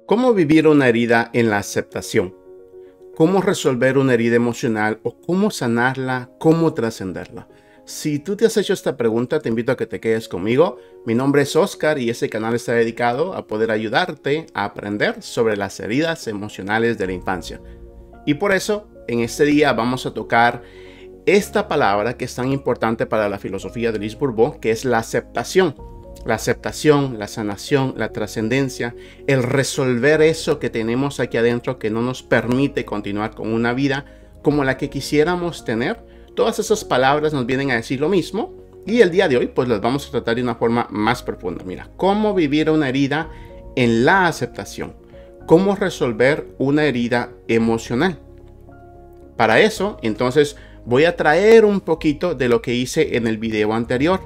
¿Cómo vivir una herida en la aceptación? ¿Cómo resolver una herida emocional o cómo sanarla, cómo trascenderla? Si tú te has hecho esta pregunta, te invito a que te quedes conmigo. Mi nombre es Oscar y este canal está dedicado a poder ayudarte a aprender sobre las heridas emocionales de la infancia. Y por eso, en este día vamos a tocar esta palabra que es tan importante para la filosofía de Lise Bourbeau, que es la aceptación. La aceptación, la sanación, la trascendencia, el resolver eso que tenemos aquí adentro que no nos permite continuar con una vida como la que quisiéramos tener. Todas esas palabras nos vienen a decir lo mismo y el día de hoy pues las vamos a tratar de una forma más profunda. Mira, cómo vivir una herida en la aceptación, cómo resolver una herida emocional. Para eso, entonces, voy a traer un poquito de lo que hice en el video anterior,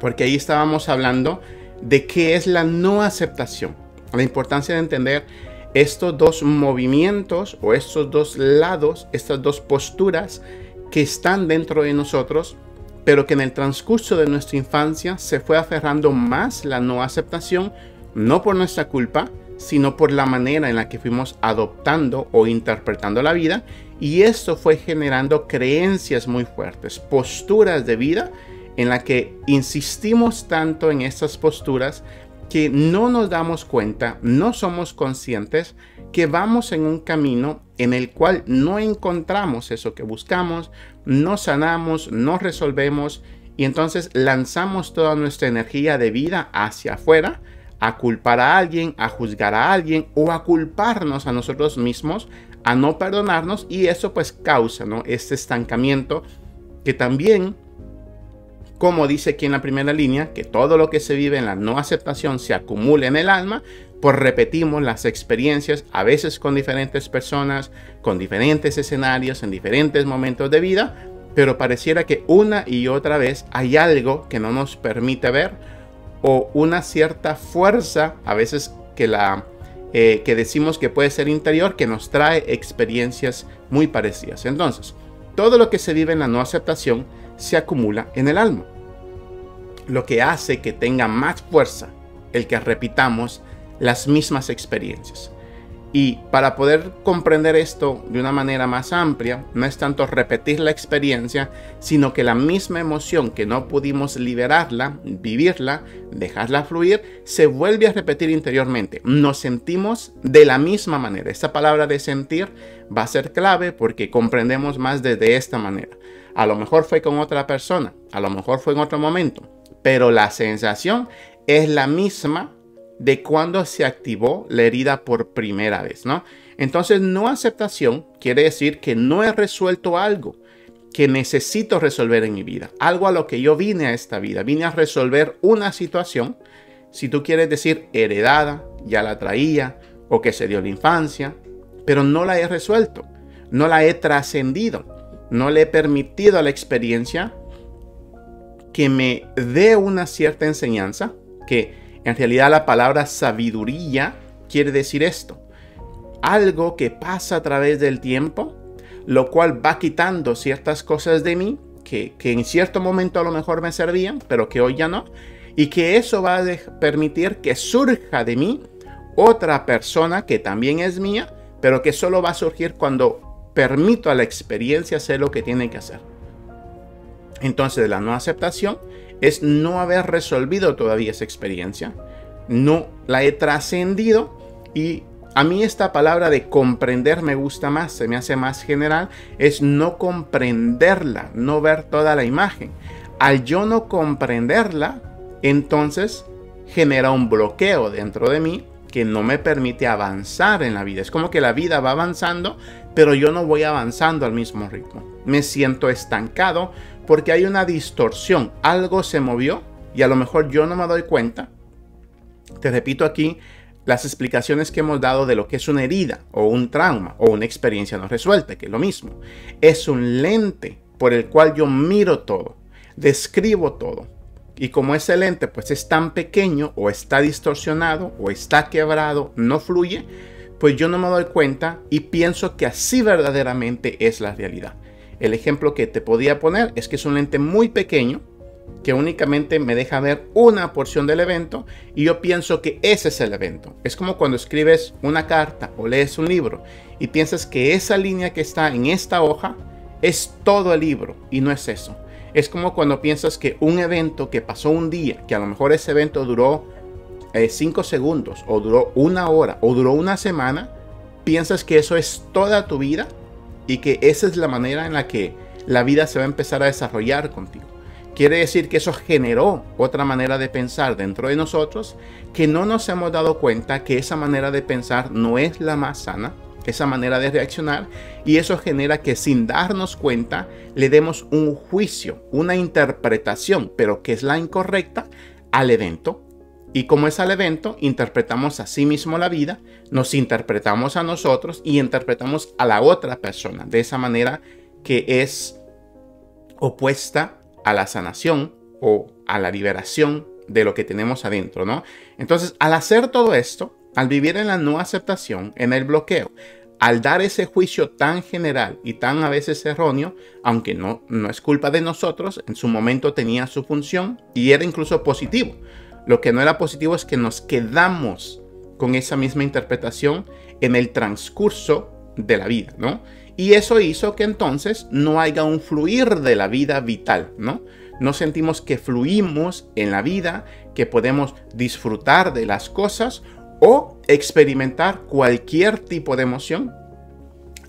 porque ahí estábamos hablando de qué es la no aceptación, la importancia de entender estos dos movimientos o estos dos lados, estas dos posturas que están dentro de nosotros, pero que en el transcurso de nuestra infancia se fue aferrando más la no aceptación, no por nuestra culpa, sino por la manera en la que fuimos adoptando o interpretando la vida, y esto fue generando creencias muy fuertes, posturas de vida en la que insistimos tanto en estas posturas que no nos damos cuenta, no somos conscientes que vamos en un camino en el cual no encontramos eso que buscamos, no sanamos, no resolvemos y entonces lanzamos toda nuestra energía de vida hacia afuera a culpar a alguien, a juzgar a alguien o a culparnos a nosotros mismos, a no perdonarnos, y eso pues causa, ¿no?, este estancamiento que también, como dice aquí en la primera línea, que todo lo que se vive en la no aceptación se acumula en el alma, pues repetimos las experiencias, a veces con diferentes personas, con diferentes escenarios, en diferentes momentos de vida, pero pareciera que una y otra vez hay algo que no nos permite ver, o una cierta fuerza, a veces que decimos que puede ser interior, que nos trae experiencias muy parecidas. Entonces, todo lo que se vive en la no aceptación se acumula en el alma, lo que hace que tenga más fuerza el que repitamos las mismas experiencias. Y para poder comprender esto de una manera más amplia, no es tanto repetir la experiencia, sino que la misma emoción que no pudimos liberarla, vivirla, dejarla fluir, se vuelve a repetir interiormente. Nos sentimos de la misma manera. Esta palabra de sentir va a ser clave porque comprendemos más desde esta manera. A lo mejor fue con otra persona, a lo mejor fue en otro momento, pero la sensación es la misma de cuando se activó la herida por primera vez, ¿no? Entonces, no aceptación quiere decir que no he resuelto algo que necesito resolver en mi vida, algo a lo que yo vine a esta vida, vine a resolver una situación, si tú quieres decir heredada, ya la traía, o que se dio en la infancia, pero no la he resuelto, no la he trascendido, no le he permitido a la experiencia que me dé una cierta enseñanza, que en realidad la palabra sabiduría quiere decir esto. Algo que pasa a través del tiempo, lo cual va quitando ciertas cosas de mí que en cierto momento a lo mejor me servían, pero que hoy ya no. Y que eso va a permitir que surja de mí otra persona que también es mía, pero que solo va a surgir cuando permito a la experiencia hacer lo que tiene que hacer. Entonces, la no aceptación es no haber resolvido todavía esa experiencia, no la he trascendido, y a mí esta palabra de comprender me gusta más, se me hace más general, es no comprenderla, no ver toda la imagen. Al yo no comprenderla, entonces genera un bloqueo dentro de mí que no me permite avanzar en la vida. Es como que la vida va avanzando, pero yo no voy avanzando al mismo ritmo. Me siento estancado porque hay una distorsión. Algo se movió y a lo mejor yo no me doy cuenta. Te repito aquí las explicaciones que hemos dado de lo que es una herida o un trauma o una experiencia no resuelta, que es lo mismo. Es un lente por el cual yo miro todo, describo todo. Y como ese lente pues es tan pequeño o está distorsionado o está quebrado, no fluye, pues yo no me doy cuenta y pienso que así verdaderamente es la realidad. El ejemplo que te podía poner es que es un lente muy pequeño que únicamente me deja ver una porción del evento y yo pienso que ese es el evento. Es como cuando escribes una carta o lees un libro y piensas que esa línea que está en esta hoja es todo el libro, y no es eso. Es como cuando piensas que un evento que pasó un día, que a lo mejor ese evento duró 5 segundos o duró una hora o duró una semana, piensas que eso es toda tu vida y que esa es la manera en la que la vida se va a empezar a desarrollar contigo. Quiere decir que eso generó otra manera de pensar dentro de nosotros, que no nos hemos dado cuenta que esa manera de pensar no es la más sana, esa manera de reaccionar, y eso genera que sin darnos cuenta le demos un juicio, una interpretación, pero que es la incorrecta, al evento. Y como es al evento, interpretamos a sí mismo la vida, nos interpretamos a nosotros y interpretamos a la otra persona de esa manera que es opuesta a la sanación o a la liberación de lo que tenemos adentro, ¿no? Entonces, al hacer todo esto, al vivir en la no aceptación, en el bloqueo, al dar ese juicio tan general y tan a veces erróneo, aunque no es culpa de nosotros, en su momento tenía su función y era incluso positivo. Lo que no era positivo es que nos quedamos con esa misma interpretación en el transcurso de la vida, ¿no? Y eso hizo que entonces no haya un fluir de la vida vital, ¿no? No sentimos que fluimos en la vida, que podemos disfrutar de las cosas o experimentar cualquier tipo de emoción.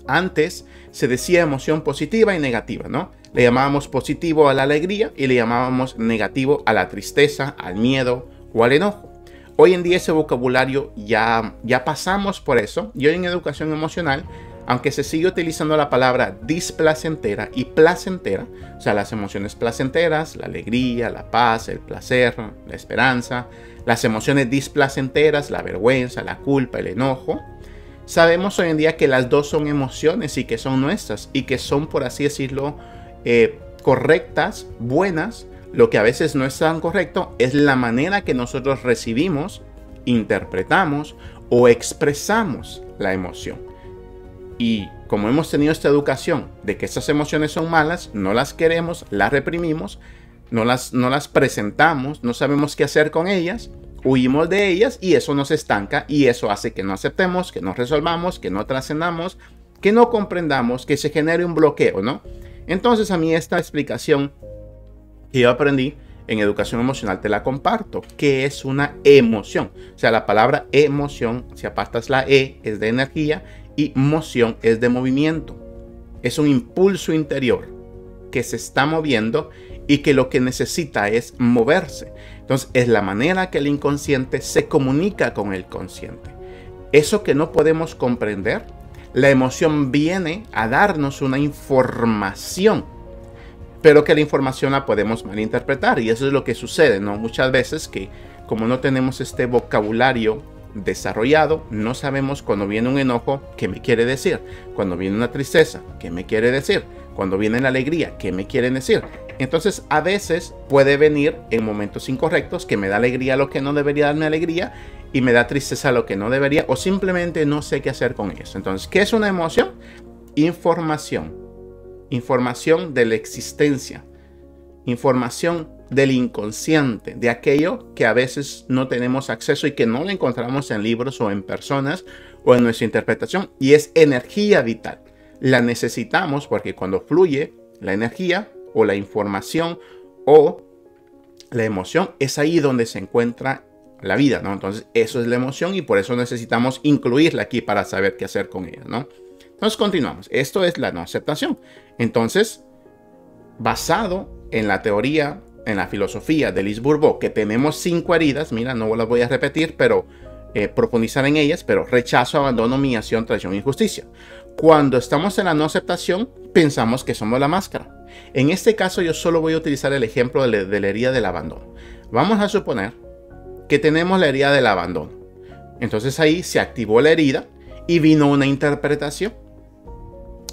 Antes se decía emoción positiva y negativa, ¿no? Le llamábamos positivo a la alegría y le llamábamos negativo a la tristeza, al miedo o al enojo. Hoy en día ese vocabulario ya pasamos por eso. Y hoy en educación emocional, aunque se sigue utilizando la palabra displacentera y placentera, o sea, las emociones placenteras, la alegría, la paz, el placer, la esperanza, las emociones displacenteras, la vergüenza, la culpa, el enojo, sabemos hoy en día que las dos son emociones y que son nuestras y que son, por así decirlo, correctas, buenas. Lo que a veces no es tan correcto es la manera que nosotros recibimos, interpretamos o expresamos la emoción. Y como hemos tenido esta educación de que estas emociones son malas, no las queremos, las reprimimos, no las presentamos, no sabemos qué hacer con ellas, huimos de ellas y eso nos estanca y eso hace que no aceptemos, que no resolvamos, que no trascendamos, que no comprendamos, que se genere un bloqueo, ¿no? Entonces a mí esta explicación que yo aprendí en educación emocional te la comparto, que es una emoción. O sea, la palabra emoción, si apartas la E, es de energía y moción es de movimiento. Es un impulso interior que se está moviendo y que lo que necesita es moverse. Entonces, es la manera que el inconsciente se comunica con el consciente. Eso que no podemos comprender, la emoción viene a darnos una información, pero que la información la podemos malinterpretar y eso es lo que sucede, ¿no? Muchas veces que como no tenemos este vocabulario desarrollado, no sabemos cuando viene un enojo qué me quiere decir, cuando viene una tristeza qué me quiere decir, cuando viene la alegría qué me quieren decir. Entonces a veces puede venir en momentos incorrectos que me da alegría lo que no debería darme alegría y me da tristeza lo que no debería o simplemente no sé qué hacer con eso. Entonces, ¿qué es una emoción? Información. Información de la existencia, información del inconsciente, de aquello que a veces no tenemos acceso y que no lo encontramos en libros o en personas o en nuestra interpretación, y es energía vital. La necesitamos porque cuando fluye la energía o la información o la emoción, es ahí donde se encuentra la vida, ¿no? Entonces eso es la emoción y por eso necesitamos incluirla aquí para saber qué hacer con ella, ¿no? Entonces continuamos. Esto es la no aceptación. Entonces, basado en la teoría, en la filosofía de Lise Bourbeau, que tenemos 5 heridas, mira, no las voy a repetir, pero profundizar en ellas, pero rechazo, abandono, humillación, traición, injusticia. Cuando estamos en la no aceptación, pensamos que somos la máscara. En este caso, yo solo voy a utilizar el ejemplo de la herida del abandono. Vamos a suponer que tenemos la herida del abandono. Entonces ahí se activó la herida y vino una interpretación.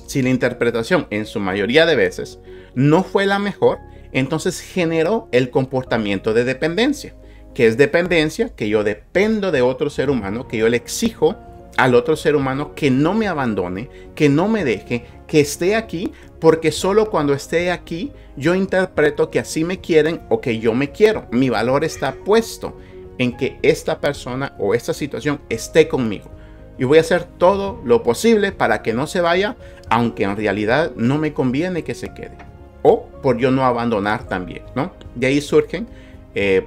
Si la interpretación en su mayoría de veces no fue la mejor, entonces generó el comportamiento de dependencia, que es dependencia, que yo dependo de otro ser humano, que yo le exijo al otro ser humano que no me abandone, que no me deje, que esté aquí, porque solo cuando esté aquí yo interpreto que así me quieren o que yo me quiero. Mi valor está puesto en que esta persona o esta situación esté conmigo. Y voy a hacer todo lo posible para que no se vaya, aunque en realidad no me conviene que se quede. O por yo no abandonar también, ¿no? De ahí surgen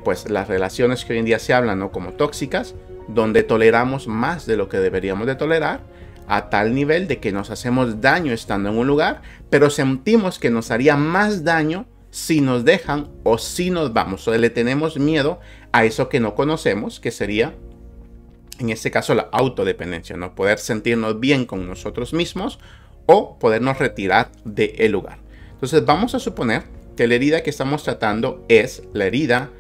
pues las relaciones que hoy en día se hablan, ¿no?, como tóxicas, donde toleramos más de lo que deberíamos de tolerar, a tal nivel de que nos hacemos daño estando en un lugar, pero sentimos que nos haría más daño si nos dejan o si nos vamos. O le tenemos miedo a eso que no conocemos, que sería, en este caso, la autodependencia, ¿no? Poder sentirnos bien con nosotros mismos o podernos retirar del lugar. Entonces vamos a suponer que la herida que estamos tratando es la herida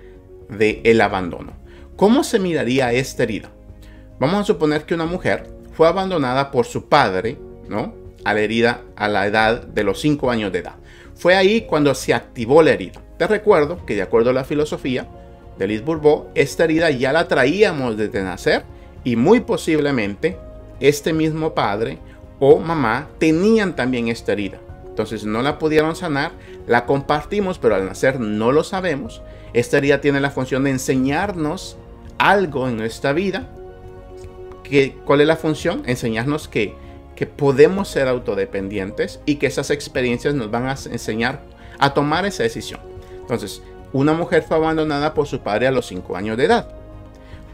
del abandono. ¿Cómo se miraría esta herida? Vamos a suponer que una mujer fue abandonada por su padre, ¿no?, a la edad de los 5 años de edad. Fue ahí cuando se activó la herida. Te recuerdo que de acuerdo a la filosofía de Lise Bourbeau, esta herida ya la traíamos desde nacer y muy posiblemente este mismo padre o mamá tenían también esta herida. Entonces no la pudieron sanar, la compartimos, pero al nacer no lo sabemos. Esta herida tiene la función de enseñarnos algo en nuestra vida. ¿Cuál es la función? Enseñarnos que podemos ser autodependientes y que esas experiencias nos van a enseñar a tomar esa decisión. Entonces, una mujer fue abandonada por su padre a los 5 años de edad.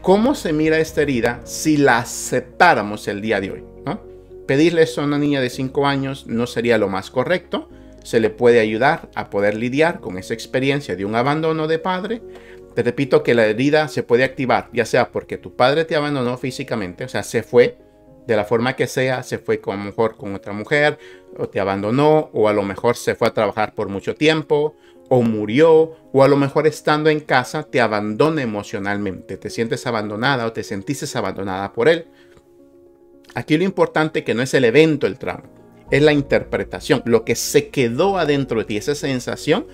¿Cómo se mira esta herida si la aceptáramos el día de hoy, ¿no? Pedirle eso a una niña de 5 años no sería lo más correcto. Se le puede ayudar a poder lidiar con esa experiencia de un abandono de padre. Te repito que la herida se puede activar, ya sea porque tu padre te abandonó físicamente, o sea, se fue de la forma que sea, se fue a lo mejor con otra mujer, o te abandonó, o a lo mejor se fue a trabajar por mucho tiempo, o murió, o a lo mejor estando en casa te abandona emocionalmente, te sientes abandonada o te sentiste abandonada por él. Aquí lo importante que no es el evento, el trauma, es la interpretación, lo que se quedó adentro de ti, esa sensación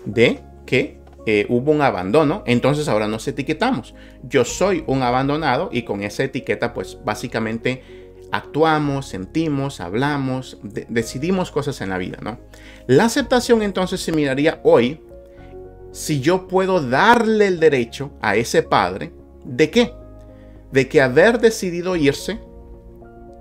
de que hubo un abandono. Entonces ahora nos etiquetamos. Yo soy un abandonado y con esa etiqueta pues básicamente actuamos, sentimos, hablamos, decidimos cosas en la vida, ¿no? La aceptación entonces se miraría hoy si yo puedo darle el derecho a ese padre ¿de qué? De que haber decidido irse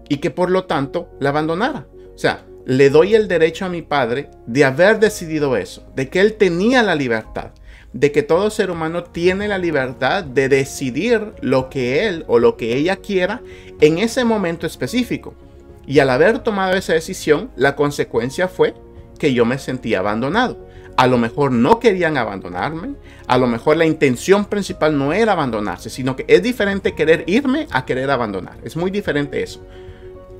y que por lo tanto la abandonara. O sea, le doy el derecho a mi padre de haber decidido eso, de que él tenía la libertad, de que todo ser humano tiene la libertad de decidir lo que él o lo que ella quiera en ese momento específico. Y al haber tomado esa decisión, la consecuencia fue que yo me sentía abandonado. A lo mejor no querían abandonarme, a lo mejor la intención principal no era abandonarse, sino que es diferente querer irme a querer abandonar. Es muy diferente eso.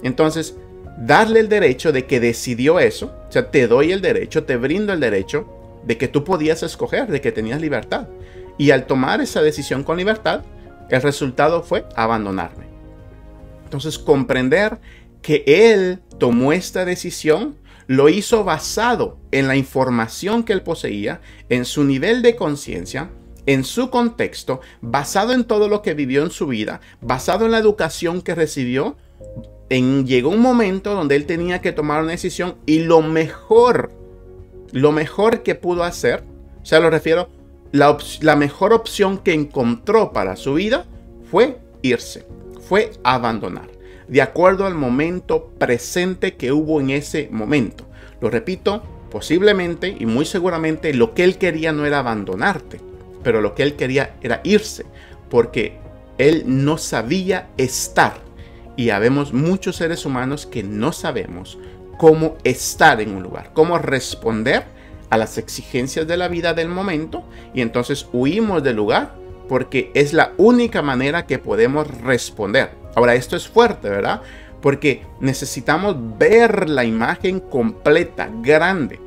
Entonces, darle el derecho de que decidió eso, o sea, te doy el derecho, te brindo el derecho de que tú podías escoger, de que tenías libertad. Y al tomar esa decisión con libertad, el resultado fue abandonarme. Entonces, comprender que él tomó esta decisión, lo hizo basado en la información que él poseía, en su nivel de conciencia, en su contexto, basado en todo lo que vivió en su vida, basado en la educación que recibió. Llegó un momento donde él tenía que tomar una decisión y lo mejor que pudo hacer, o sea, lo refiero, la mejor opción que encontró para su vida fue irse, fue abandonar, de acuerdo al momento presente que hubo en ese momento. Lo repito, posiblemente y muy seguramente lo que él quería no era abandonarte, pero lo que él quería era irse, porque él no sabía estar. Y habemos muchos seres humanos que no sabemos cómo estar en un lugar, cómo responder a las exigencias de la vida del momento, y entonces huimos del lugar porque es la única manera que podemos responder. Ahora, esto es fuerte, ¿verdad? Porque necesitamos ver la imagen completa, grande.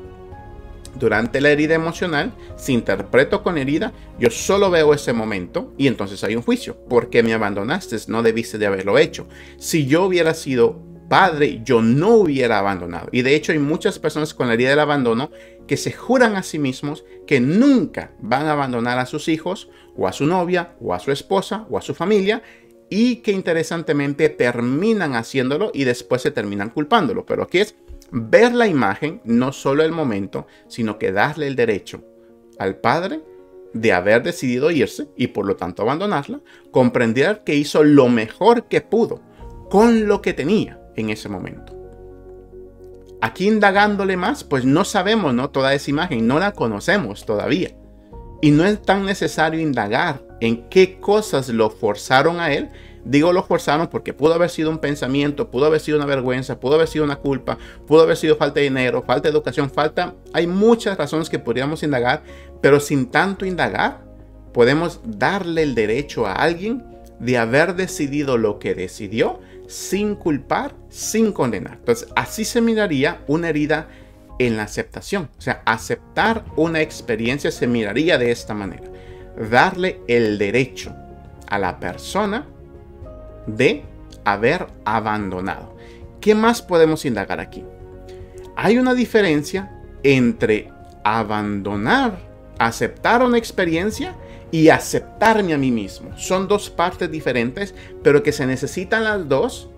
Durante la herida emocional, si interpreto con herida, yo solo veo ese momento y entonces hay un juicio. ¿Por qué me abandonaste? No debiste de haberlo hecho. Si yo hubiera sido padre, yo no hubiera abandonado. Y de hecho hay muchas personas con la herida del abandono que se juran a sí mismos que nunca van a abandonar a sus hijos o a su novia o a su esposa o a su familia. y que interesantemente terminan haciéndolo y después se terminan culpándolo. Pero aquí es ver la imagen, no solo el momento, sino que darle el derecho al padre de haber decidido irse y por lo tanto abandonarla, comprender que hizo lo mejor que pudo con lo que tenía en ese momento. Aquí indagándole más, pues no sabemos, ¿no? Toda esa imagen, no la conocemos todavía. Y no es tan necesario indagar en qué cosas lo forzaron a él. Digo lo forzaron porque pudo haber sido un pensamiento, pudo haber sido una vergüenza, pudo haber sido una culpa, pudo haber sido falta de dinero, falta de educación, hay muchas razones que podríamos indagar, pero sin tanto indagar, podemos darle el derecho a alguien de haber decidido lo que decidió sin culpar, sin condenar. Entonces, así se miraría una herida en la aceptación. O sea, aceptar una experiencia se miraría de esta manera. Darle el derecho a la persona de haber abandonado. ¿Qué más podemos indagar aquí? Hay una diferencia entre abandonar, aceptar una experiencia y aceptarme a mí mismo. Son dos partes diferentes, pero que se necesitan las dos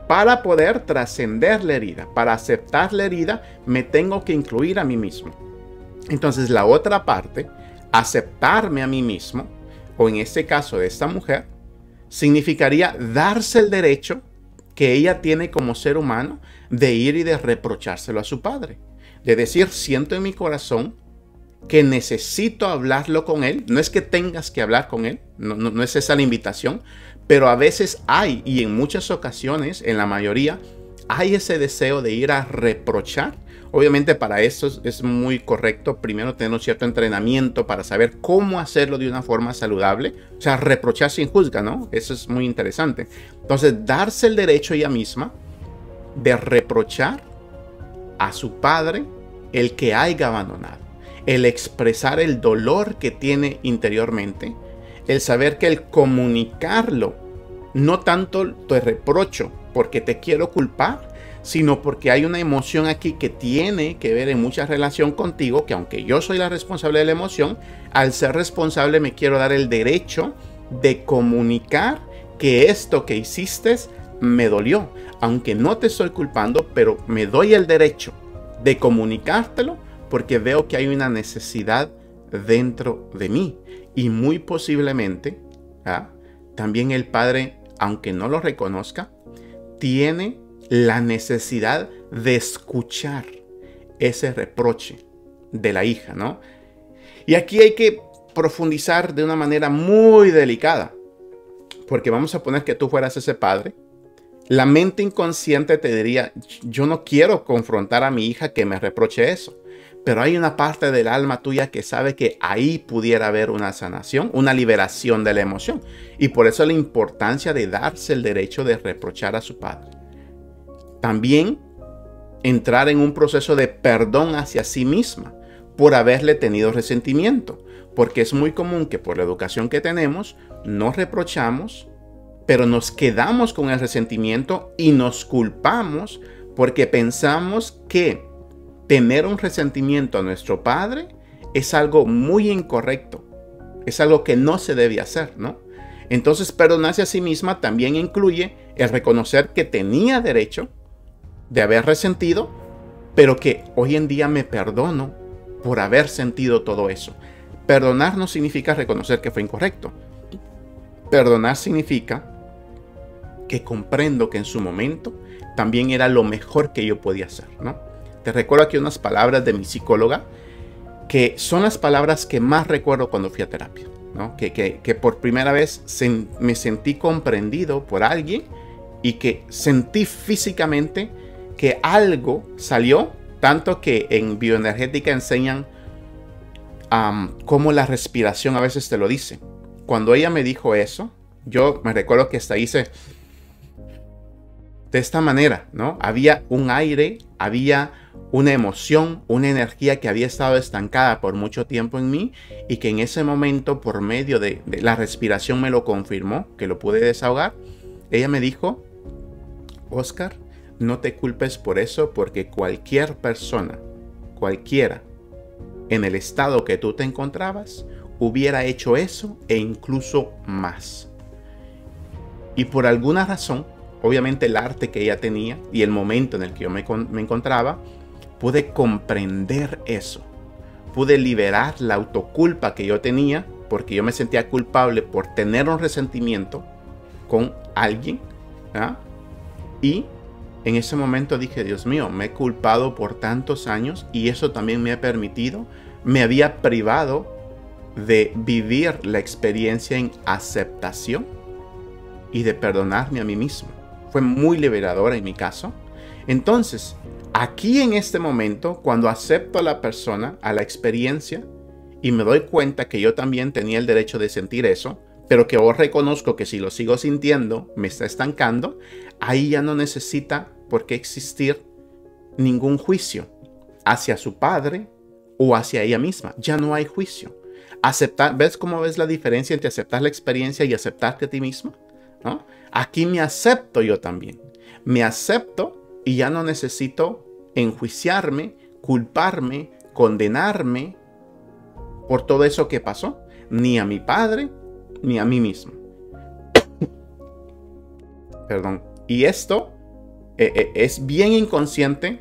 para poder trascender la herida. Para aceptar la herida, me tengo que incluir a mí mismo. Entonces, la otra parte, aceptarme a mí mismo, o en este caso de esta mujer, significaría darse el derecho que ella tiene como ser humano de ir y de reprochárselo a su padre. De decir, siento en mi corazón que necesito hablarlo con él. No es que tengas que hablar con él, no es esa la invitación, pero a veces hay, y en muchas ocasiones, en la mayoría, hay ese deseo de ir a reprochar. Obviamente para eso es muy correcto primero tener un cierto entrenamiento para saber cómo hacerlo de una forma saludable. O sea, reprochar sin juzga, ¿no? Eso es muy interesante. Entonces, darse el derecho ella misma de reprochar a su padre el que haya abandonado. El expresar el dolor que tiene interiormente. El saber que el comunicarlo, no tanto te reprocho porque te quiero culpar, sino porque hay una emoción aquí que tiene que ver en mucha relación contigo, que aunque yo soy la responsable de la emoción, al ser responsable me quiero dar el derecho de comunicar que esto que hiciste me dolió. Aunque no te estoy culpando, pero me doy el derecho de comunicártelo porque veo que hay una necesidad dentro de mí. Y muy posiblemente, también el padre, aunque no lo reconozca, tiene la necesidad de escuchar ese reproche de la hija, ¿no? Y aquí hay que profundizar de una manera muy delicada, porque vamos a poner que tú fueras ese padre. La mente inconsciente te diría, yo no quiero confrontar a mi hija que me reproche eso, pero hay una parte del alma tuya que sabe que ahí pudiera haber una sanación, una liberación de la emoción, y por eso la importancia de darse el derecho de reprochar a su padre. También entrar en un proceso de perdón hacia sí misma por haberle tenido resentimiento, porque es muy común que por la educación que tenemos nos reprochamos, pero nos quedamos con el resentimiento y nos culpamos porque pensamos que tener un resentimiento a nuestro padre es algo muy incorrecto, es algo que no se debe hacer, ¿no? Entonces, perdonarse a sí misma también incluye el reconocer que tenía derecho de haber resentido, pero que hoy en día me perdono por haber sentido todo eso. Perdonar no significa reconocer que fue incorrecto. Perdonar significa que comprendo que en su momento también era lo mejor que yo podía hacer, ¿no? Te recuerdo aquí unas palabras de mi psicóloga, que son las palabras que más recuerdo cuando fui a terapia, ¿no? Que por primera vez me sentí comprendido por alguien y que sentí físicamente que algo salió, tanto que en bioenergética enseñan cómo la respiración a veces te lo dice. Cuando ella me dijo eso, yo me recuerdo que hasta hice de esta manera, ¿no? Había un aire, había una emoción, una energía que había estado estancada por mucho tiempo en mí y que en ese momento, por medio de la respiración, me lo confirmó, que lo pude desahogar. Ella me dijo, Oscar, no te culpes por eso, porque cualquier persona, cualquiera, en el estado que tú te encontrabas, hubiera hecho eso e incluso más. Y por alguna razón, obviamente el arte que ella tenía y el momento en el que yo me encontraba, pude comprender eso. Pude liberar la autoculpa que yo tenía, porque yo me sentía culpable por tener un resentimiento con alguien, ¿verdad? Y en ese momento dije, Dios mío, me he culpado por tantos años y eso también me ha permitido, me había privado de vivir la experiencia en aceptación y de perdonarme a mí mismo. Fue muy liberadora en mi caso. Entonces, aquí en este momento, cuando acepto a la persona, a la experiencia, y me doy cuenta que yo también tenía el derecho de sentir eso, pero que ahora reconozco que si lo sigo sintiendo, me está estancando, ahí ya no necesita por qué existir ningún juicio hacia su padre o hacia ella misma. Ya no hay juicio. Aceptar, ¿ves cómo ves la diferencia entre aceptar la experiencia y aceptarte a ti mismo? ¿No? Aquí me acepto yo también. Me acepto y ya no necesito enjuiciarme, culparme, condenarme por todo eso que pasó, ni a mi padre, ni a mí mismo. Perdón. Y esto es bien inconsciente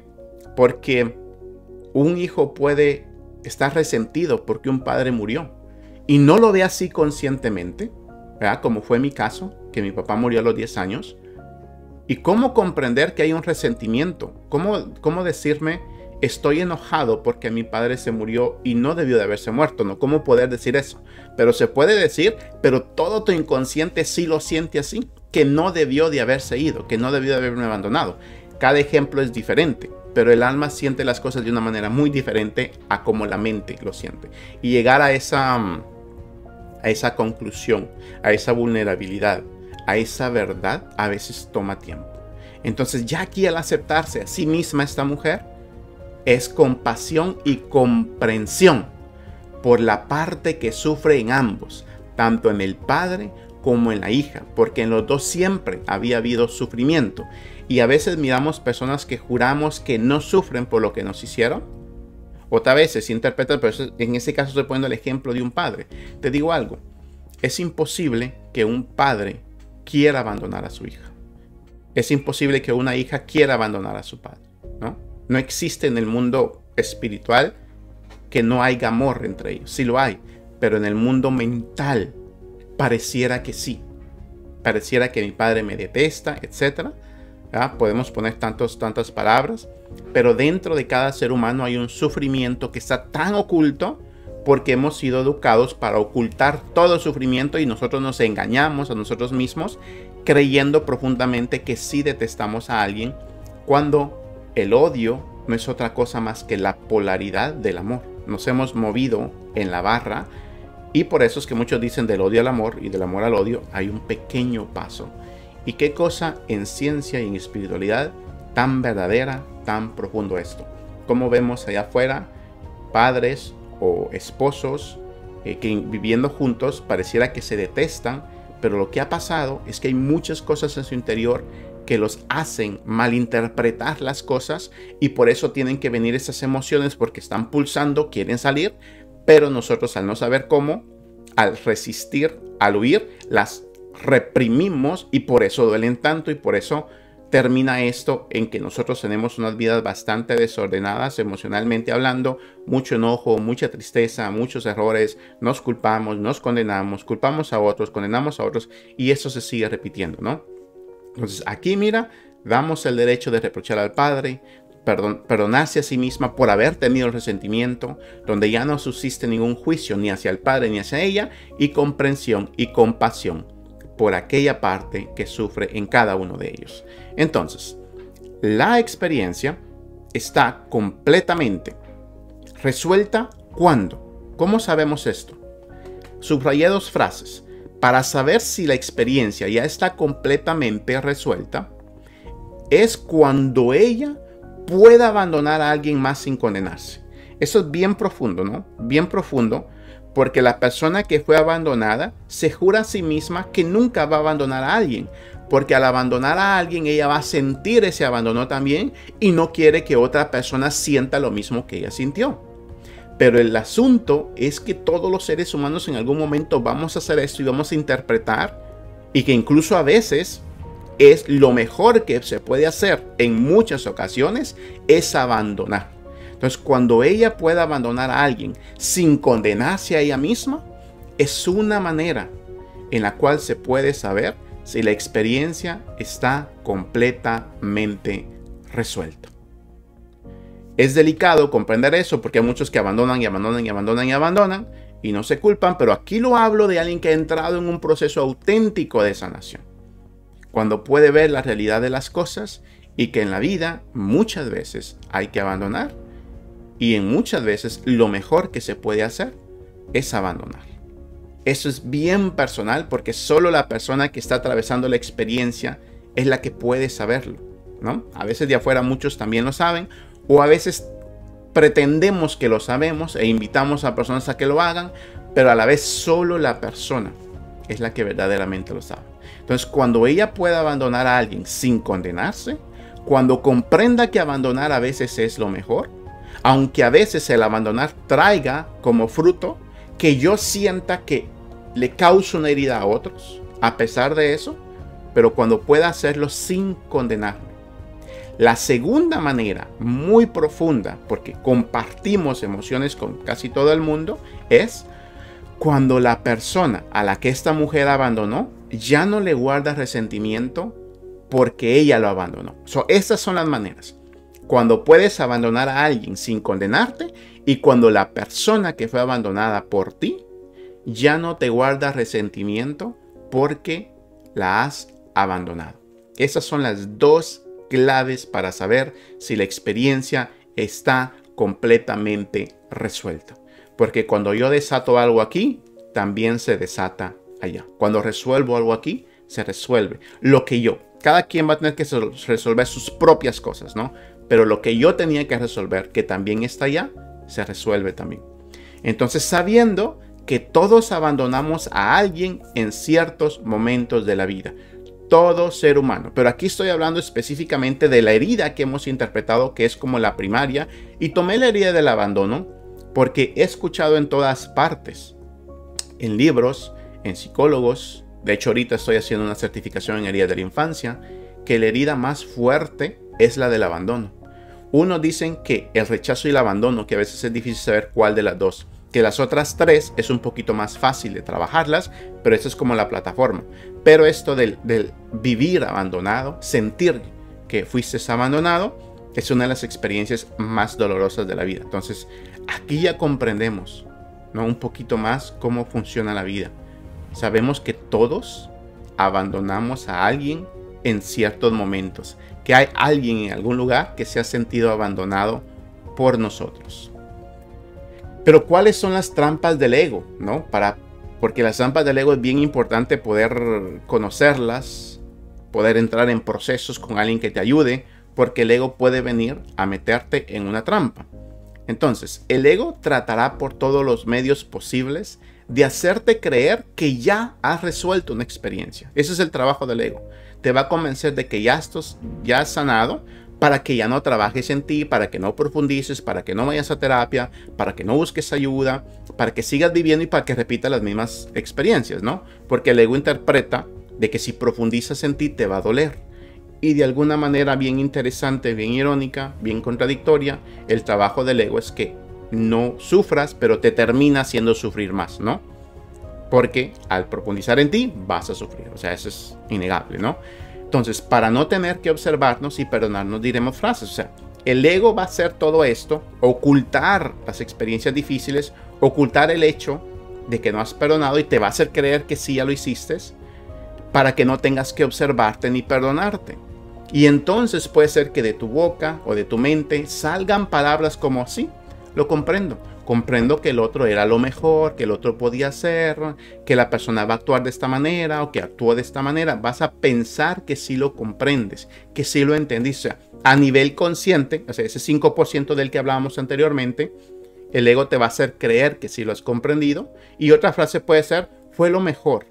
porque un hijo puede estar resentido porque un padre murió y no lo ve así conscientemente, ¿verdad? Como fue mi caso, que mi papá murió a los 10 años. ¿Y cómo comprender que hay un resentimiento? ¿Cómo decirme, estoy enojado porque mi padre se murió y no debió de haberse muerto? ¿No? ¿Cómo poder decir eso? Pero se puede decir, pero todo tu inconsciente sí lo siente así, que no debió de haberse ido, que no debió de haberme abandonado. Cada ejemplo es diferente, pero el alma siente las cosas de una manera muy diferente a como la mente lo siente. Y llegar a esa conclusión, a esa vulnerabilidad, a esa verdad, a veces toma tiempo. Entonces ya aquí al aceptarse a sí misma esta mujer, es compasión y comprensión por la parte que sufre en ambos, tanto en el padre como en la hija, porque en los dos siempre había habido sufrimiento. Y a veces miramos personas que juramos que no sufren por lo que nos hicieron. Otras veces se interpreta, pero en ese caso estoy poniendo el ejemplo de un padre. Te digo algo, es imposible que un padre quiera abandonar a su hija. Es imposible que una hija quiera abandonar a su padre, ¿no? No existe en el mundo espiritual que no haya amor entre ellos. Sí lo hay, pero en el mundo mental pareciera que sí. Pareciera que mi padre me detesta, etc. Podemos poner tantas palabras, pero dentro de cada ser humano hay un sufrimiento que está tan oculto porque hemos sido educados para ocultar todo sufrimiento y nosotros nos engañamos a nosotros mismos creyendo profundamente que sí detestamos a alguien, cuando el odio no es otra cosa más que la polaridad del amor. Nos hemos movido en la barra y por eso es que muchos dicen del odio al amor y del amor al odio hay un pequeño paso. Y qué cosa en ciencia y en espiritualidad tan verdadera, tan profundo esto. Como vemos allá afuera, padres o esposos que viviendo juntos pareciera que se detestan, pero lo que ha pasado es que hay muchas cosas en su interior que los hacen malinterpretar las cosas y por eso tienen que venir esas emociones porque están pulsando, quieren salir, pero nosotros al no saber cómo, al resistir, al huir, las reprimimos y por eso duelen tanto y por eso termina esto en que nosotros tenemos unas vidas bastante desordenadas emocionalmente hablando, mucho enojo, mucha tristeza, muchos errores, nos culpamos, nos condenamos, culpamos a otros, condenamos a otros y eso se sigue repitiendo, ¿no? Entonces aquí mira, damos el derecho de reprochar al padre, perdonarse a sí misma por haber tenido el resentimiento, donde ya no subsiste ningún juicio ni hacia el padre ni hacia ella, y comprensión y compasión por aquella parte que sufre en cada uno de ellos. Entonces, la experiencia está completamente resuelta ¿cuándo? ¿Cómo sabemos esto? Subrayé dos frases. Para saber si la experiencia ya está completamente resuelta, es cuando ella pueda abandonar a alguien más sin condenarse. Eso es bien profundo, ¿no? Bien profundo, porque la persona que fue abandonada se jura a sí misma que nunca va a abandonar a alguien, porque al abandonar a alguien ella va a sentir ese abandono también y no quiere que otra persona sienta lo mismo que ella sintió. Pero el asunto es que todos los seres humanos en algún momento vamos a hacer esto y vamos a interpretar y que incluso a veces es lo mejor que se puede hacer en muchas ocasiones es abandonar. Entonces, cuando ella pueda abandonar a alguien sin condenarse a ella misma, es una manera en la cual se puede saber si la experiencia está completamente resuelta. Es delicado comprender eso porque hay muchos que abandonan y abandonan y abandonan y abandonan y no se culpan, pero aquí lo hablo de alguien que ha entrado en un proceso auténtico de sanación, cuando puede ver la realidad de las cosas y que en la vida muchas veces hay que abandonar y en muchas veces lo mejor que se puede hacer es abandonar. Eso es bien personal porque solo la persona que está atravesando la experiencia es la que puede saberlo, ¿no? A veces de afuera muchos también lo saben o a veces pretendemos que lo sabemos e invitamos a personas a que lo hagan, pero a la vez solo la persona es la que verdaderamente lo sabe. Entonces, cuando ella pueda abandonar a alguien sin condenarse, cuando comprenda que abandonar a veces es lo mejor, aunque a veces el abandonar traiga como fruto que yo sienta que le causa una herida a otros, a pesar de eso, pero cuando pueda hacerlo sin condenarme. La segunda manera, muy profunda, porque compartimos emociones con casi todo el mundo, es cuando la persona a la que esta mujer abandonó ya no le guarda resentimiento porque ella lo abandonó. Estas son las maneras. Cuando puedes abandonar a alguien sin condenarte y cuando la persona que fue abandonada por ti ya no te guarda resentimiento porque la has abandonado. Esas son las dos claves para saber si la experiencia está completamente resuelta. Porque cuando yo desato algo aquí, también se desata allá. Cuando resuelvo algo aquí, se resuelve. Cada quien va a tener que resolver sus propias cosas, ¿no? Pero lo que yo tenía que resolver, que también está allá, se resuelve también. Entonces, sabiendo que todos abandonamos a alguien en ciertos momentos de la vida. Todo ser humano. Pero aquí estoy hablando específicamente de la herida que hemos interpretado, que es como la primaria. Y tomé la herida del abandono porque he escuchado en todas partes, en libros, en psicólogos. De hecho, ahorita estoy haciendo una certificación en heridas de la infancia, que la herida más fuerte es la del abandono. Unos dicen que el rechazo y el abandono, que a veces es difícil saber cuál de las dos, que las otras tres es un poquito más fácil de trabajarlas, pero esa es como la plataforma. Pero esto del vivir abandonado, sentir que fuiste abandonado, es una de las experiencias más dolorosas de la vida. Entonces, aquí ya comprendemos, ¿no?, un poquito más cómo funciona la vida. Sabemos que todos abandonamos a alguien en ciertos momentos, que hay alguien en algún lugar que se ha sentido abandonado por nosotros. Pero ¿cuáles son las trampas del ego? ¿No? Porque las trampas del ego es bien importante poder conocerlas, poder entrar en procesos con alguien que te ayude, porque el ego puede venir a meterte en una trampa. Entonces, el ego tratará por todos los medios posibles de hacerte creer que ya has resuelto una experiencia. Ese es el trabajo del ego. Te va a convencer de que ya has sanado, para que ya no trabajes en ti, para que no profundices, para que no vayas a terapia, para que no busques ayuda, para que sigas viviendo y para que repitas las mismas experiencias, ¿no? Porque el ego interpreta de que si profundizas en ti te va a doler. Y de alguna manera bien interesante, bien irónica, bien contradictoria, el trabajo del ego es que no sufras, pero te termina haciendo sufrir más, ¿no? Porque al profundizar en ti vas a sufrir, o sea, eso es innegable, ¿no? Entonces, para no tener que observarnos y perdonarnos, diremos frases. O sea, el ego va a hacer todo esto, ocultar las experiencias difíciles, ocultar el hecho de que no has perdonado y te va a hacer creer que sí ya lo hiciste, para que no tengas que observarte ni perdonarte. Y entonces puede ser que de tu boca o de tu mente salgan palabras como sí, lo comprendo. Comprendo que el otro era lo mejor, que el otro podía hacer, que la persona va a actuar de esta manera o que actuó de esta manera. Vas a pensar que sí lo comprendes, que sí lo entendiste. O sea, a nivel consciente, o sea, ese 5% del que hablábamos anteriormente, el ego te va a hacer creer que sí lo has comprendido. Y otra frase puede ser, fue lo mejor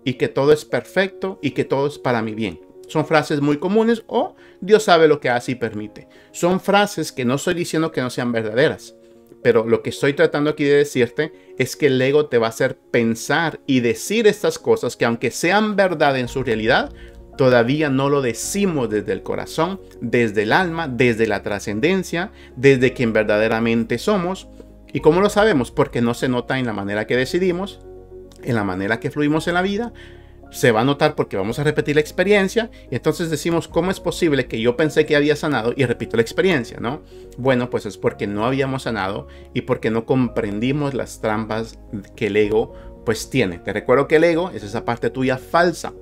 y que todo es perfecto y que todo es para mi bien. Son frases muy comunes o Dios sabe lo que hace y permite. Son frases que no estoy diciendo que no sean verdaderas. Pero lo que estoy tratando aquí de decirte es que el ego te va a hacer pensar y decir estas cosas que, aunque sean verdad en su realidad, todavía no lo decimos desde el corazón, desde el alma, desde la trascendencia, desde quien verdaderamente somos. ¿Y cómo lo sabemos? Porque no se nota en la manera que decidimos, en la manera que fluimos en la vida. Se va a notar porque vamos a repetir la experiencia y entonces decimos, ¿cómo es posible que yo pensé que había sanado y repito la experiencia, ¿no? Bueno, pues es porque no habíamos sanado y porque no comprendimos las trampas que el ego pues tiene. Te recuerdo que el ego es esa parte tuya falsa.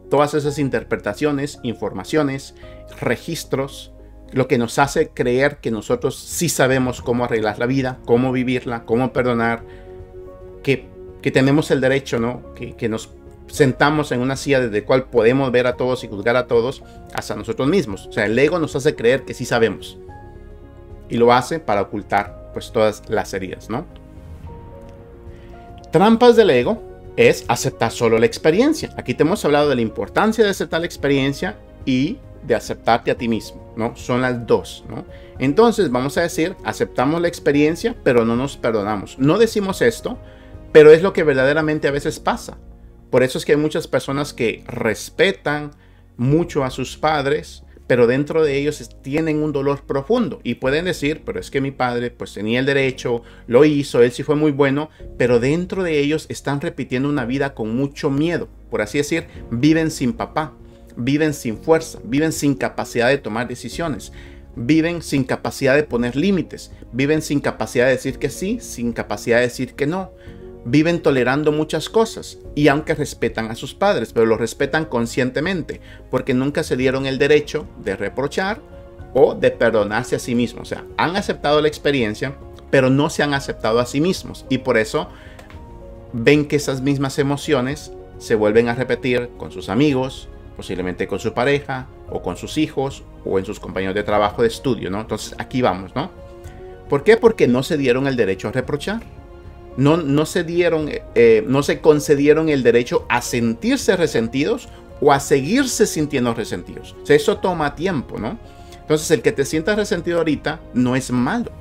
Todas esas interpretaciones, informaciones, registros, lo que nos hace creer que nosotros sí sabemos cómo arreglar la vida, cómo vivirla, cómo perdonar, que tenemos el derecho, ¿no? Que nos sentamos en una silla desde la cual podemos ver a todos y juzgar a todos hasta nosotros mismos. O sea, el ego nos hace creer que sí sabemos. Y lo hace para ocultar pues todas las heridas, ¿no? Trampas del ego es aceptar solo la experiencia. Aquí te hemos hablado de la importancia de aceptar la experiencia y de aceptarte a ti mismo, ¿no? Son las dos, ¿no? Entonces vamos a decir, aceptamos la experiencia, pero no nos perdonamos. No decimos esto, pero es lo que verdaderamente a veces pasa. Por eso es que hay muchas personas que respetan mucho a sus padres, pero dentro de ellos tienen un dolor profundo y pueden decir, pero es que mi padre pues tenía el derecho, lo hizo, él sí fue muy bueno, pero dentro de ellos están repitiendo una vida con mucho miedo. Por así decir, viven sin papá, viven sin fuerza, viven sin capacidad de tomar decisiones, viven sin capacidad de poner límites, viven sin capacidad de decir que sí, sin capacidad de decir que no. Viven tolerando muchas cosas y aunque respetan a sus padres, pero los respetan conscientemente porque nunca se dieron el derecho de reprochar o de perdonarse a sí mismos. O sea, han aceptado la experiencia, pero no se han aceptado a sí mismos y por eso ven que esas mismas emociones se vuelven a repetir con sus amigos, posiblemente con su pareja o con sus hijos o en sus compañeros de trabajo, de estudio, ¿no? Entonces aquí vamos, ¿no? ¿Por qué? Porque no se dieron el derecho a reprochar. No se concedieron el derecho a sentirse resentidos o a seguirse sintiendo resentidos. O sea, eso toma tiempo, ¿no? Entonces, el que te sientas resentido ahorita no es malo.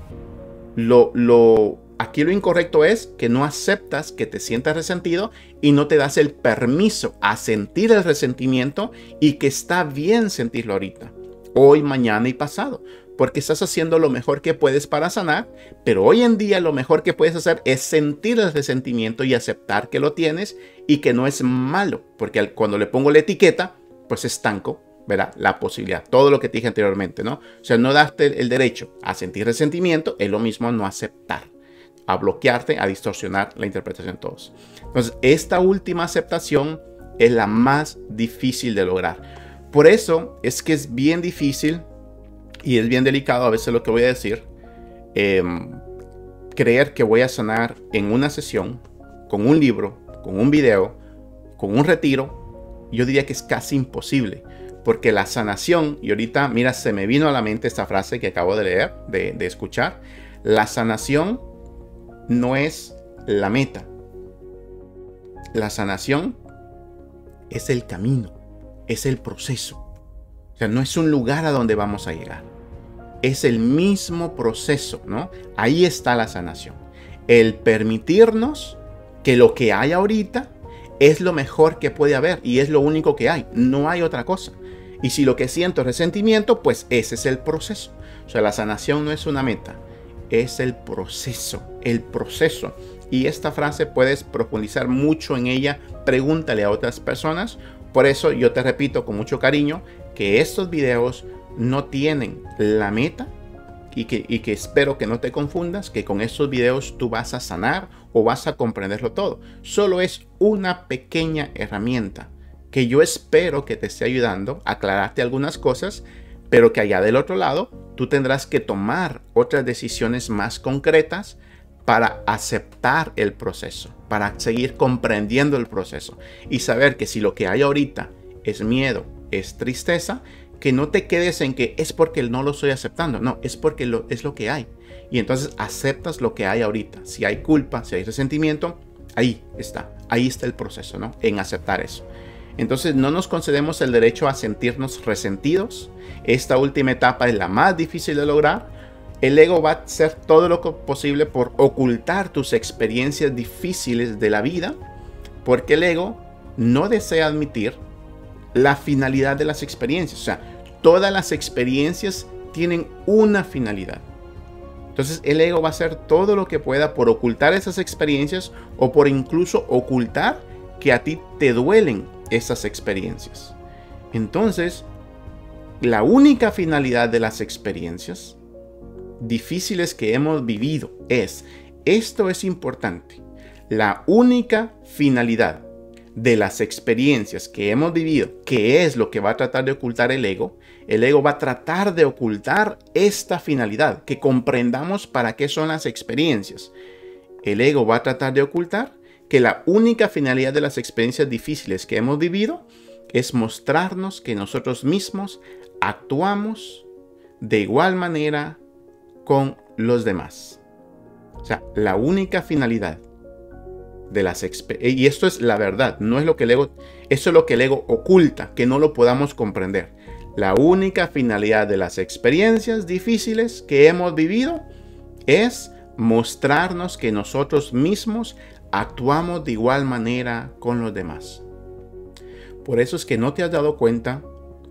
Aquí lo incorrecto es que no aceptas que te sientas resentido y no te das el permiso a sentir el resentimiento y que está bien sentirlo ahorita, hoy, mañana y pasado. Porque estás haciendo lo mejor que puedes para sanar, pero hoy en día lo mejor que puedes hacer es sentir el resentimiento y aceptar que lo tienes y que no es malo, porque cuando le pongo la etiqueta, pues estanco, ¿verdad? La posibilidad, todo lo que te dije anteriormente, ¿no? O sea, no darte el derecho a sentir resentimiento es lo mismo a no aceptar, a bloquearte, a distorsionar la interpretación de todos. Entonces, esta última aceptación es la más difícil de lograr. Por eso es que es bien difícil y es bien delicado a veces lo que voy a decir, creer que voy a sanar en una sesión, con un libro, con un video, con un retiro. Yo diría que es casi imposible, porque la sanación, y ahorita, mira, se me vino a la mente esta frase que acabo de leer, de escuchar, la sanación no es la meta. La sanación es el camino, es el proceso. O sea, no es un lugar a donde vamos a llegar. Es el mismo proceso, ¿no? Ahí está la sanación. El permitirnos que lo que hay ahorita es lo mejor que puede haber y es lo único que hay. No hay otra cosa. Y si lo que siento es resentimiento, pues ese es el proceso. O sea, la sanación no es una meta, es el proceso, el proceso. Y esta frase puedes profundizar mucho en ella. Pregúntale a otras personas. Por eso yo te repito con mucho cariño que estos videos no tienen la meta y que espero que no te confundas, que con estos videos tú vas a sanar o vas a comprenderlo todo. Solo es una pequeña herramienta que yo espero que te esté ayudando a aclararte algunas cosas, pero que allá del otro lado tú tendrás que tomar otras decisiones más concretas para aceptar el proceso, para seguir comprendiendo el proceso y saber que si lo que hay ahorita es miedo, es tristeza, que no te quedes en que es porque no lo estoy aceptando. No, es porque es lo que hay. Y entonces aceptas lo que hay ahorita. Si hay culpa, si hay resentimiento, ahí está el proceso, ¿no? En aceptar eso. Entonces no nos concedemos el derecho a sentirnos resentidos. Esta última etapa es la más difícil de lograr. El ego va a hacer todo lo posible por ocultar tus experiencias difíciles de la vida, porque el ego no desea admitir la finalidad de las experiencias. O sea, todas las experiencias tienen una finalidad. Entonces el ego va a hacer todo lo que pueda por ocultar esas experiencias o por incluso ocultar que a ti te duelen esas experiencias. Entonces, la única finalidad de las experiencias difíciles que hemos vivido esto es importante, la única finalidad de las experiencias que hemos vivido, que es lo que va a tratar de ocultar el ego va a tratar de ocultar esta finalidad, que comprendamos para qué son las experiencias. El ego va a tratar de ocultar que la única finalidad de las experiencias difíciles que hemos vivido es mostrarnos que nosotros mismos actuamos de igual manera con los demás. O sea, la única finalidad de las experiencias, y esto es la verdad, no es lo que el ego, eso es lo que el ego oculta, que no lo podamos comprender. La única finalidad de las experiencias difíciles que hemos vivido es mostrarnos que nosotros mismos actuamos de igual manera con los demás. Por eso es que no te has dado cuenta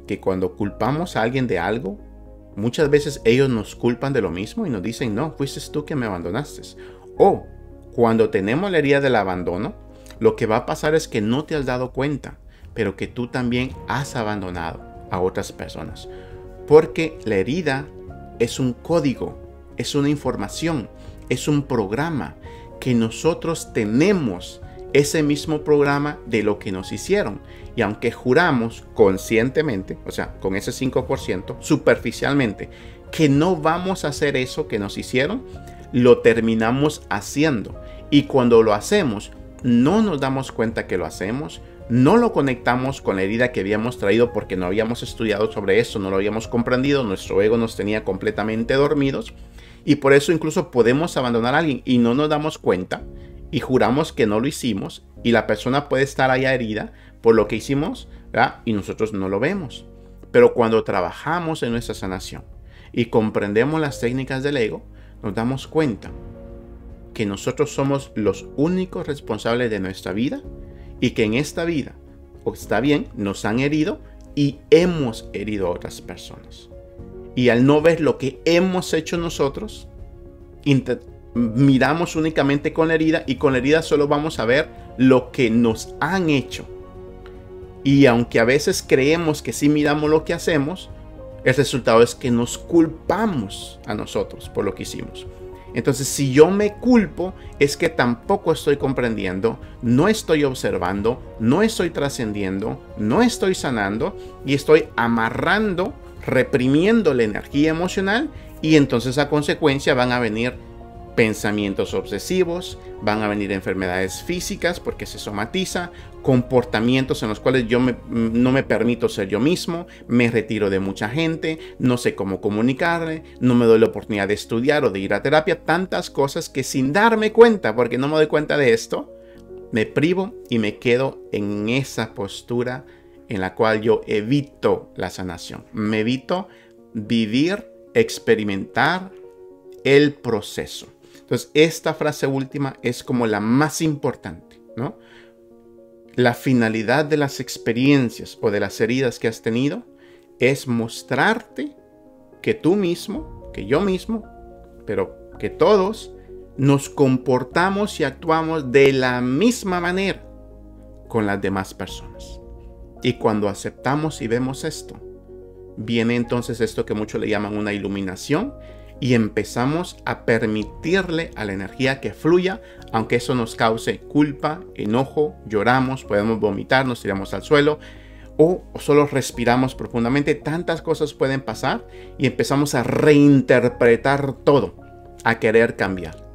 que cuando culpamos a alguien de algo, muchas veces ellos nos culpan de lo mismo y nos dicen, no, fuiste tú que me abandonaste. O cuando tenemos la herida del abandono, lo que va a pasar es que no te has dado cuenta, pero que tú también has abandonado a otras personas. Porque la herida es un código, es una información, es un programa que nosotros tenemos ese mismo programa de lo que nos hicieron. Y aunque juramos conscientemente, o sea, con ese 5%, superficialmente, que no vamos a hacer eso que nos hicieron, lo terminamos haciendo. Y cuando lo hacemos, no nos damos cuenta que lo hacemos, no lo conectamos con la herida que habíamos traído porque no habíamos estudiado sobre eso, no lo habíamos comprendido, nuestro ego nos tenía completamente dormidos y por eso incluso podemos abandonar a alguien y no nos damos cuenta y juramos que no lo hicimos y la persona puede estar allá herida por lo que hicimos, ¿verdad? Y nosotros no lo vemos. Pero cuando trabajamos en nuestra sanación y comprendemos las técnicas del ego, nos damos cuenta que nosotros somos los únicos responsables de nuestra vida y que en esta vida, o está bien, nos han herido y hemos herido a otras personas. Y al no ver lo que hemos hecho nosotros, miramos únicamente con la herida y con la herida solo vamos a ver lo que nos han hecho. Y aunque a veces creemos que sí miramos lo que hacemos, el resultado es que nos culpamos a nosotros por lo que hicimos. Entonces, si yo me culpo, es que tampoco estoy comprendiendo, no estoy observando, no estoy trascendiendo, no estoy sanando y estoy amarrando, reprimiendo la energía emocional y entonces a consecuencia van a venir pensamientos obsesivos, van a venir enfermedades físicas porque se somatiza, comportamientos en los cuales no me permito ser yo mismo, me retiro de mucha gente, no sé cómo comunicarle, no me doy la oportunidad de estudiar o de ir a terapia, tantas cosas que sin darme cuenta, porque no me doy cuenta de esto, me privo y me quedo en esa postura en la cual yo evito la sanación, me evito vivir, experimentar el proceso. Entonces, esta frase última es como la más importante, ¿no? La finalidad de las experiencias o de las heridas que has tenido es mostrarte que tú mismo, que yo mismo, pero que todos nos comportamos y actuamos de la misma manera con las demás personas. Y cuando aceptamos y vemos esto, viene entonces esto que muchos le llaman una iluminación y empezamos a permitirle a la energía que fluya, aunque eso nos cause culpa, enojo, lloramos, podemos vomitar, nos tiramos al suelo o solo respiramos profundamente. Tantas cosas pueden pasar y empezamos a reinterpretar todo, a querer cambiar.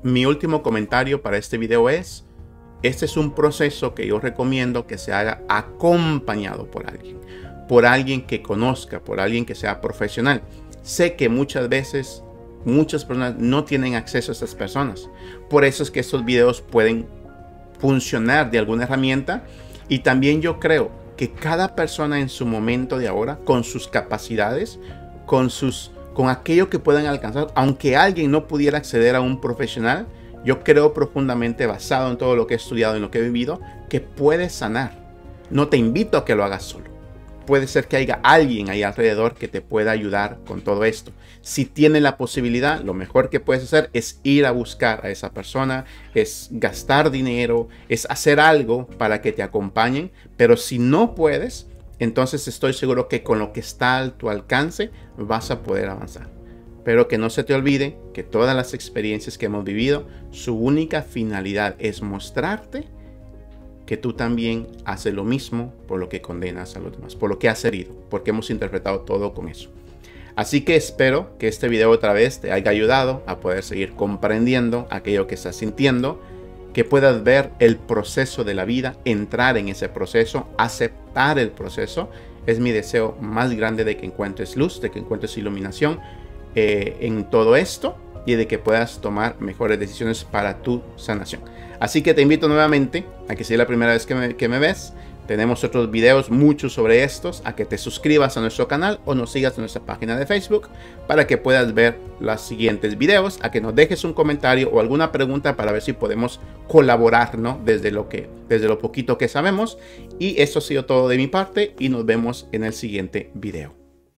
Mi último comentario para este video es: este es un proceso que yo recomiendo que se haga acompañado por alguien que conozca, por alguien que sea profesional. Sé que muchas veces muchas personas no tienen acceso a estas personas. Por eso es que estos videos pueden funcionar de alguna herramienta. Y también yo creo que cada persona en su momento de ahora, con sus capacidades, con sus con aquello que puedan alcanzar, aunque alguien no pudiera acceder a un profesional. Yo creo profundamente, basado en todo lo que he estudiado y en lo que he vivido, que puedes sanar. No te invito a que lo hagas solo. Puede ser que haya alguien ahí alrededor que te pueda ayudar con todo esto. Si tienes la posibilidad, lo mejor que puedes hacer es ir a buscar a esa persona, es gastar dinero, es hacer algo para que te acompañen. Pero si no puedes, entonces estoy seguro que con lo que está a tu alcance vas a poder avanzar. Pero que no se te olvide que todas las experiencias que hemos vivido, su única finalidad es mostrarte que tú también haces lo mismo por lo que condenas a los demás, por lo que has herido, porque hemos interpretado todo con eso. Así que espero que este video otra vez te haya ayudado a poder seguir comprendiendo aquello que estás sintiendo, que puedas ver el proceso de la vida, entrar en ese proceso, aceptar el proceso. Es mi deseo más grande de que encuentres luz, de que encuentres iluminación en todo esto y de que puedas tomar mejores decisiones para tu sanación. Así que te invito nuevamente a que si es la primera vez que me ves, tenemos otros videos, muchos sobre estos, a que te suscribas a nuestro canal o nos sigas en nuestra página de Facebook para que puedas ver los siguientes videos, a que nos dejes un comentario o alguna pregunta para ver si podemos colaborar, ¿no? desde lo poquito que sabemos. Y esto ha sido todo de mi parte y nos vemos en el siguiente video.